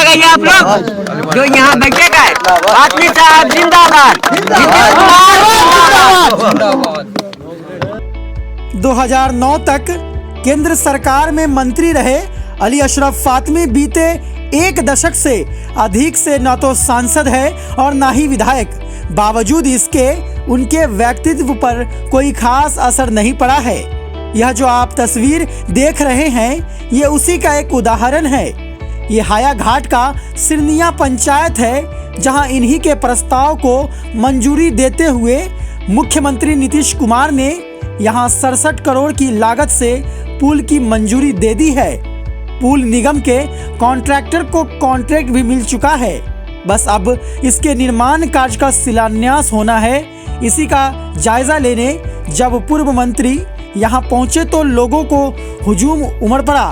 लगाइए आप लोग जो यहाँ बैठेगा है। फातमी साहब जिंदाबाद, नीतीश कुमार जिंदाबाद। 2009 तक केंद्र सरकार में मंत्री रहे अली अशरफ फातमी बीते एक दशक से अधिक से न तो सांसद है और न ही विधायक। बावजूद इसके उनके व्यक्तित्व पर कोई खास असर नहीं पड़ा है। यह जो आप तस्वीर देख रहे हैं ये उसी का एक उदाहरण है। ये हाया घाट का सिरनिया पंचायत है जहां इन्हीं के प्रस्ताव को मंजूरी देते हुए मुख्यमंत्री नीतीश कुमार ने यहां 67 करोड़ की लागत से पुल की मंजूरी दे दी है। पुल निगम के कॉन्ट्रैक्टर को कॉन्ट्रैक्ट भी मिल चुका है। बस अब इसके निर्माण कार्य का शिलान्यास होना है। इसी का जायजा लेने जब पूर्व मंत्री यहां पहुंचे तो लोगों को हुजूम उमड़ पड़ा।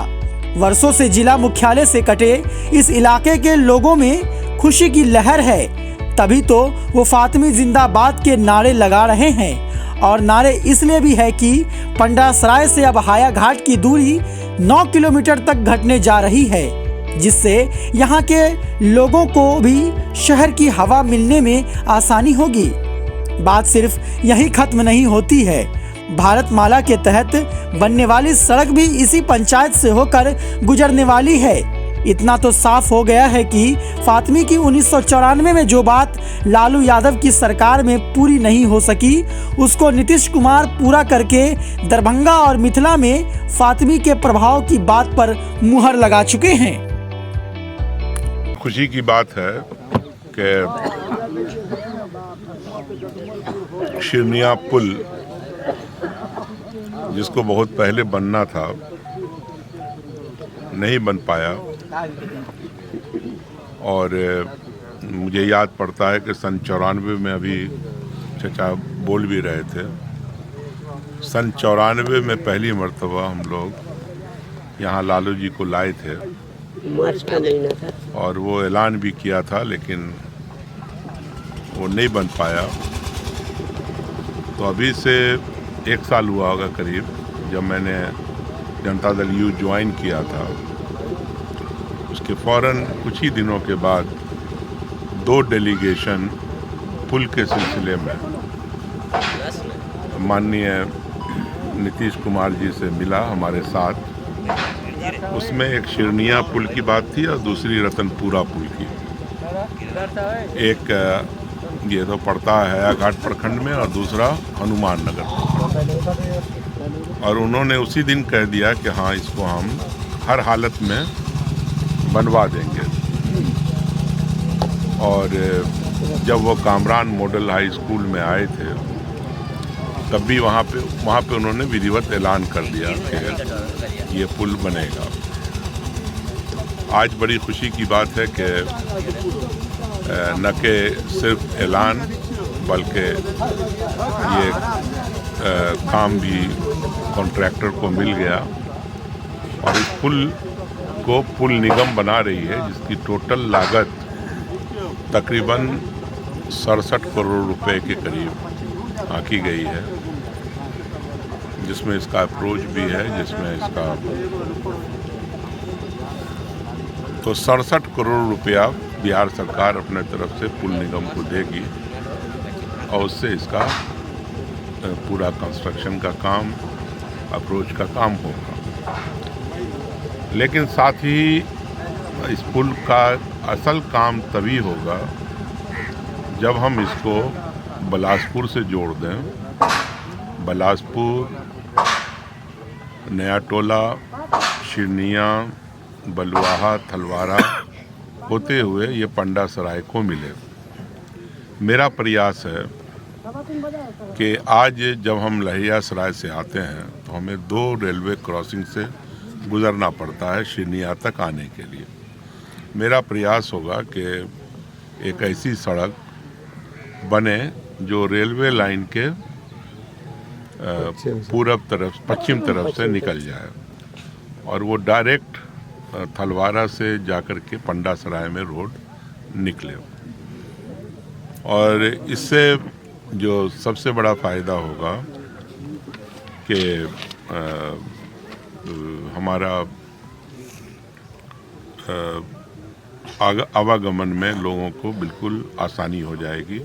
वर्षों से जिला मुख्यालय से कटे इस इलाके के लोगों में खुशी की लहर है। तभी तो वो फातमी जिंदाबाद के नारे लगा रहे हैं। और नारे इसलिए भी है कि पंडासराय से अब हाया घाट की दूरी 9 किलोमीटर तक घटने जा रही है, जिससे यहाँ के लोगों को भी शहर की हवा मिलने में आसानी होगी। बात सिर्फ यही खत्म नहीं होती है। भारतमाला के तहत बनने वाली सड़क भी इसी पंचायत से होकर गुजरने वाली है। इतना तो साफ हो गया है कि फातमी की 1994 में जो बात लालू यादव की सरकार में पूरी नहीं हो सकी, उसको नीतीश कुमार पूरा करके दरभंगा और मिथिला में फातमी के प्रभाव की बात पर मुहर लगा चुके हैं। खुशी की बात है कि शिरनिया पुल जिसको बहुत पहले बनना था नहीं बन पाया। और मुझे याद पड़ता है कि सन 94 में अभी चचा बोल भी रहे थे। सन 94 में पहली मर्तबा हम लोग यहाँ लालू जी को लाए थे और वो ऐलान भी किया था, लेकिन वो नहीं बन पाया। तो अभी से 1 साल हुआ होगा करीब, जब मैंने जनता दल यू ज्वाइन किया था। उसके फ़ौरन कुछ ही दिनों के बाद 2 डेलीगेशन पुल के सिलसिले में माननीय नीतीश कुमार जी से मिला हमारे साथ। उसमें एक शिरनिया पुल की बात थी और दूसरी रतनपुरा पुल की। एक ये तो पड़ता है हाया घाट प्रखंड में और दूसरा हनुमान नगर। और उन्होंने उसी दिन कह दिया कि हाँ, इसको हम हर हालत में बनवा देंगे। और जब वो कामरान मॉडल हाई स्कूल में आए थे तब भी वहाँ पे उन्होंने विधिवत ऐलान कर दिया कि ये पुल बनेगा। आज बड़ी खुशी की बात है कि न कि सिर्फ ऐलान बल्कि ये काम भी कॉन्ट्रैक्टर को मिल गया। और इस पुल को पुल निगम बना रही है, जिसकी टोटल लागत तकरीबन 67 करोड़ रुपए के करीब आंकी गई है, जिसमें इसका अप्रोच भी है, जिसमें इसका तो 67 करोड़ रुपया बिहार सरकार अपने तरफ से पुल निगम को देगी और उससे इसका पूरा कंस्ट्रक्शन का काम, अप्रोच का काम होगा। लेकिन साथ ही इस पुल का असल काम तभी होगा जब हम इसको बिलासपुर से जोड़ दें। बिलासपुर, नया टोला, शिरनिया, बलुआहा, थलवारा होते हुए ये पंडासराय को मिले। मेरा प्रयास है कि आज जब हम लहियासराय से आते हैं तो हमें 2 रेलवे क्रॉसिंग से गुजरना पड़ता है शिरनिया तक आने के लिए। मेरा प्रयास होगा कि एक ऐसी सड़क बने जो रेलवे लाइन के पश्चिम तरफ से निकल जाए और वो डायरेक्ट थलवारा से जाकर के पंडासराय में रोड निकले। और इससे जो सबसे बड़ा फ़ायदा होगा कि हमारा आवागमन में लोगों को बिल्कुल आसानी हो जाएगी।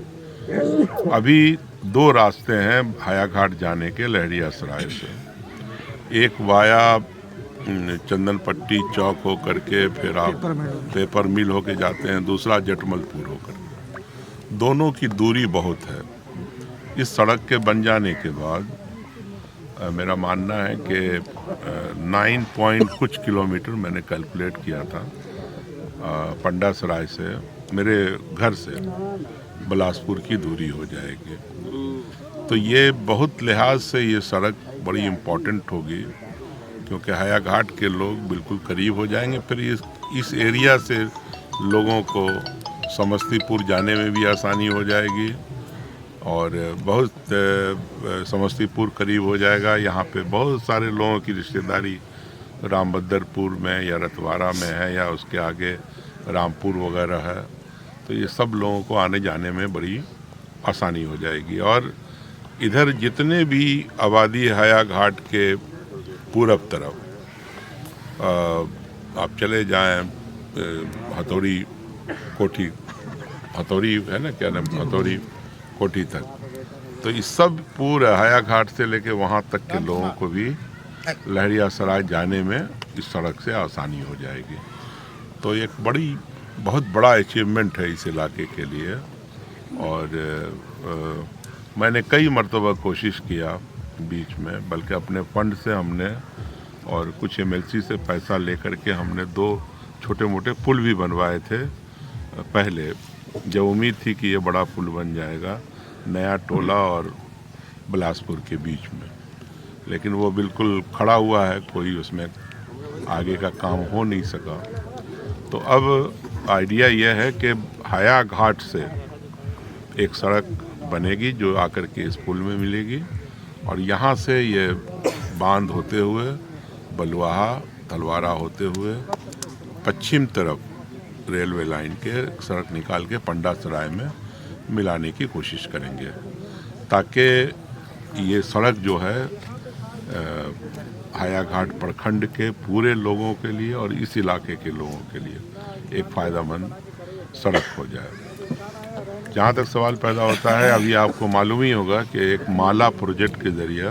अभी 2 रास्ते हैं हायाघाट जाने के लहरिया सराय से। एक वाया चंदन पट्टी चौक हो करके फिर आप पेपर मिल होके जाते हैं, दूसरा जटमलपुर होकर। दोनों की दूरी बहुत है। इस सड़क के बन जाने के बाद मेरा मानना है कि 9 पॉइंट कुछ किलोमीटर मैंने कैलकुलेट किया था पंडा सराय से मेरे घर से बिलासपुर की दूरी हो जाएगी। तो ये बहुत लिहाज से ये सड़क बड़ी इम्पोर्टेंट होगी, क्योंकि हायाघाट के लोग बिल्कुल करीब हो जाएंगे। फिर इस एरिया से लोगों को समस्तीपुर जाने में भी आसानी हो जाएगी और बहुत समस्तीपुर करीब हो जाएगा। यहाँ पे बहुत सारे लोगों की रिश्तेदारी रामभद्रपुर में या रतवाड़ा में है या उसके आगे रामपुर वगैरह है, तो ये सब लोगों को आने जाने में बड़ी आसानी हो जाएगी। और इधर जितने भी आबादी हायाघाट के पूरब तरफ आप चले जाएं, हथौड़ी कोठी, हथौड़ी है ना, क्या नाम, हथौड़ी कोठी तक, तो इस सब पूरा हायाघाट से लेके वहाँ तक के लोगों को भी लहरिया सराय जाने में इस सड़क से आसानी हो जाएगी। तो एक बहुत बड़ा अचीवमेंट है इस इलाके के लिए। और मैंने कई मरतबा कोशिश किया बीच में, बल्कि अपने फंड से हमने और कुछ MLC से पैसा लेकर के हमने 2 छोटे मोटे पुल भी बनवाए थे पहले, जब उम्मीद थी कि ये बड़ा पुल बन जाएगा नया टोला और बिलासपुर के बीच में, लेकिन वो बिल्कुल खड़ा हुआ है, कोई उसमें आगे का काम हो नहीं सका। तो अब आइडिया यह है कि हायाघाट से एक सड़क बनेगी जो आकर के इस पुल में मिलेगी और यहाँ से ये बांध होते हुए बलुआहा तलवारा होते हुए पश्चिम तरफ रेलवे लाइन के सड़क निकाल के पंडा सराय में मिलाने की कोशिश करेंगे, ताकि ये सड़क जो है हायाघाट प्रखंड के पूरे लोगों के लिए और इस इलाके के लोगों के लिए एक फ़ायदेमंद सड़क हो जाए। जहाँ तक सवाल पैदा होता है, अभी आपको मालूम ही होगा कि एक माला प्रोजेक्ट के ज़रिए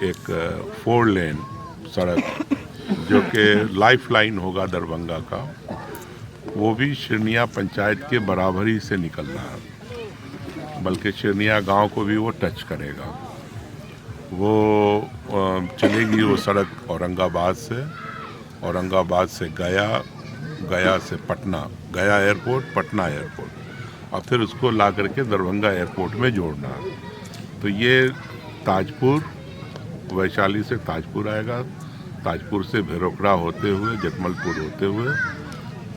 एक 4 लेन सड़क जो कि लाइफ लाइन होगा दरभंगा का, वो भी शिरनिया पंचायत के बराबरी से निकल रहा है, बल्कि शिरनिया गांव को भी वो टच करेगा। वो चलेगी वो सड़क औरंगाबाद से गया, गया से पटना, गया एयरपोर्ट, पटना एयरपोर्ट, और फिर उसको ला करके दरभंगा एयरपोर्ट में जोड़ना। तो ये ताजपुर, वैशाली से ताजपुर आएगा, ताजपुर से भेरोकड़ा होते हुए जटमलपुर होते हुए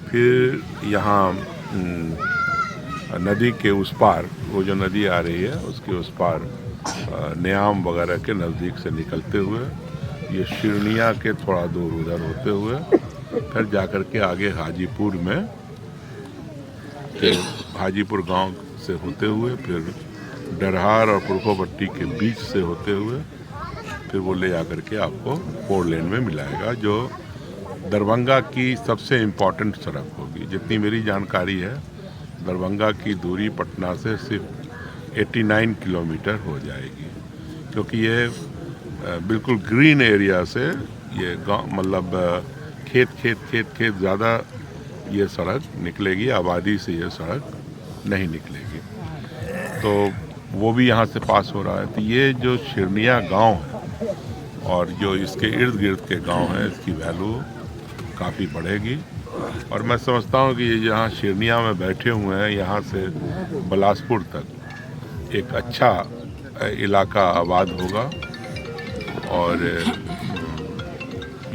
फिर यहाँ नदी के उस पार, वो जो नदी आ रही है उसके उस पार न्याम वगैरह के नज़दीक से निकलते हुए ये शिरनिया के थोड़ा दूर उधर होते हुए फिर जाकर के आगे हाजीपुर में, हाजीपुर गांव से होते हुए फिर डरहार और पुरखोपट्टी के बीच से होते हुए फिर वो ले जाकर के आपको 4 लेन में मिलाएगा, जो दरभंगा की सबसे इम्पोर्टेंट सड़क होगी। जितनी मेरी जानकारी है, दरभंगा की दूरी पटना से सिर्फ 89 किलोमीटर हो जाएगी, क्योंकि ये बिल्कुल ग्रीन एरिया से ये गाँव, मतलब खेत ज़्यादा ये सड़क निकलेगी, आबादी से ये सड़क नहीं निकलेगी। तो वो भी यहाँ से पास हो रहा है। तो ये जो शिरनिया गांव है और जो इसके इर्द गिर्द के गांव हैं, इसकी वैल्यू काफ़ी बढ़ेगी। और मैं समझता हूँ कि ये जहाँ शिरनिया में बैठे हुए हैं, यहाँ से बिलासपुर तक एक अच्छा इलाका आबाद होगा और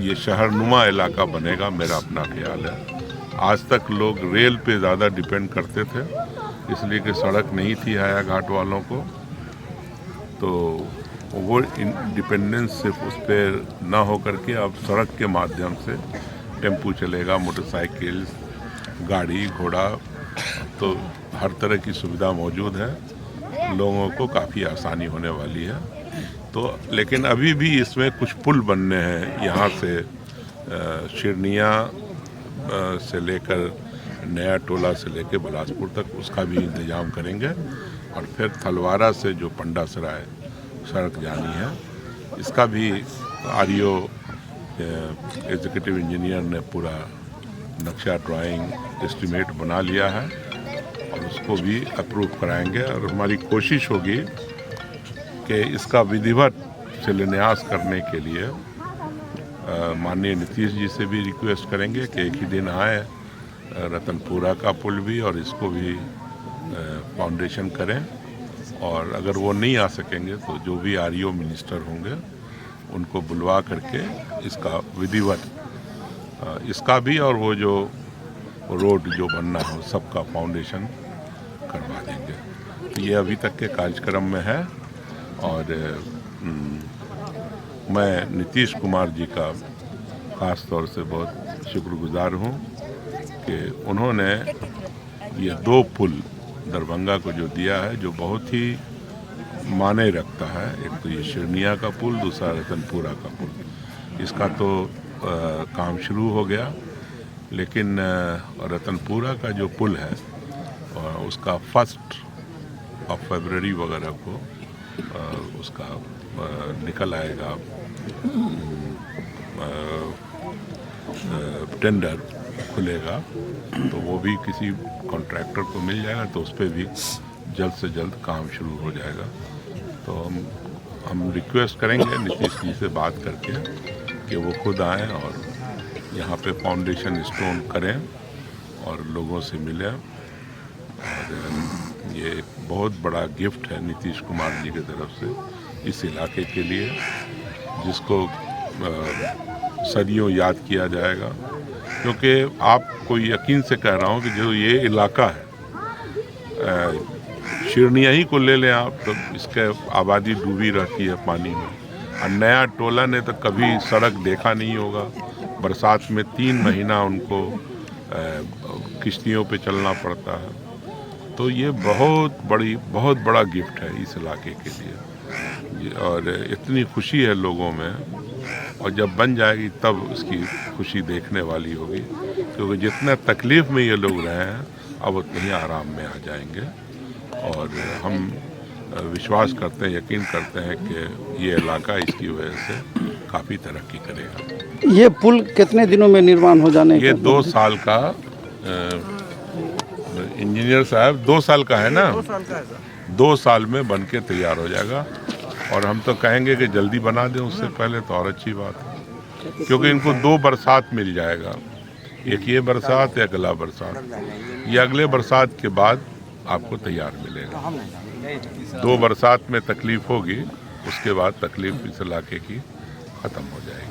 ये शहरनुमा इलाका बनेगा, मेरा अपना ख्याल है। आज तक लोग रेल पे ज़्यादा डिपेंड करते थे, इसलिए कि सड़क नहीं थी हायाघाट वालों को, तो वो डिपेंडेंस सिर्फ उस पर ना हो करके अब सड़क के माध्यम से टेम्पू चलेगा, मोटरसाइकिल, गाड़ी घोड़ा, तो हर तरह की सुविधा मौजूद है, लोगों को काफ़ी आसानी होने वाली है। तो लेकिन अभी भी इसमें कुछ पुल बनने हैं, यहाँ से शिरनिया से लेकर नया टोला से लेकर बिलासपुर तक उसका भी इंतजाम करेंगे। और फिर थलवारा से जो पंडा सराय सड़क जानी है, इसका भी आरईओ एग्जीक्यूटिव इंजीनियर ने पूरा नक्शा ड्राइंग एस्टीमेट बना लिया है और उसको भी अप्रूव कराएंगे। और हमारी कोशिश होगी कि इसका विधिवत शिलान्यास करने के लिए माननीय नीतीश जी से भी रिक्वेस्ट करेंगे कि एक ही दिन आए, रतनपुरा का पुल भी और इसको भी फाउंडेशन करें। और अगर वो नहीं आ सकेंगे तो जो भी आरईओ मिनिस्टर होंगे उनको बुलवा करके इसका विधिवत इसका भी और वो जो रोड जो बनना हो सबका फाउंडेशन करवा देंगे। तो ये अभी तक के कार्यक्रम में है। और मैं नीतीश कुमार जी का ख़ास तौर से बहुत शुक्रगुजार हूँ कि उन्होंने ये 2 पुल दरभंगा को जो दिया है, जो बहुत ही माने रखता है। एक तो ये शिरनिया का पुल, दूसरा रतनपुरा का पुल। इसका तो काम शुरू हो गया, लेकिन रतनपुरा का जो पुल है उसका 1 फरवरी वगैरह को उसका निकल आएगा टेंडर खुलेगा, तो वो भी किसी कॉन्ट्रैक्टर को मिल जाएगा, तो उस पर भी जल्द से जल्द काम शुरू हो जाएगा। तो हम रिक्वेस्ट करेंगे नीतीश जी से बात करके कि वो खुद आएँ और यहाँ पे फाउंडेशन स्टोन करें और लोगों से मिलें। और ये एक बहुत बड़ा गिफ्ट है नीतीश कुमार जी की तरफ से इस इलाके के लिए, जिसको सदियों याद किया जाएगा। क्योंकि आपको यकीन से कह रहा हूँ कि जो ये इलाका है, शिरनिया ही को ले लें आप, तो इसके आबादी डूबी रहती है पानी में। और नया टोला ने तो कभी सड़क देखा नहीं होगा। बरसात में 3 महीना उनको किश्तियों पे चलना पड़ता है। तो ये बहुत बड़ा गिफ्ट है इस इलाके के लिए। और इतनी खुशी है लोगों में, और जब बन जाएगी तब उसकी खुशी देखने वाली होगी। क्योंकि जितना तकलीफ़ में ये लोग रहे हैं, अब उतने ही आराम में आ जाएंगे। और हम विश्वास करते हैं, यकीन करते हैं कि ये इलाका इसकी वजह से काफ़ी तरक्की करेगा। ये पुल कितने दिनों में निर्माण हो जाने का? ये 2 साल का इंजीनियर साहब 2 साल का है ना, 2 साल में बन के तैयार हो जाएगा। और हम तो कहेंगे कि जल्दी बना दें, उससे पहले तो और अच्छी बात है। क्योंकि इनको 2 बरसात मिल जाएगा, एक ये बरसात, एक अगला बरसात। ये अगले बरसात के बाद आपको तैयार मिलेगा। 2 बरसात में तकलीफ होगी, उसके बाद तकलीफ इस इलाके की ख़त्म हो जाएगी।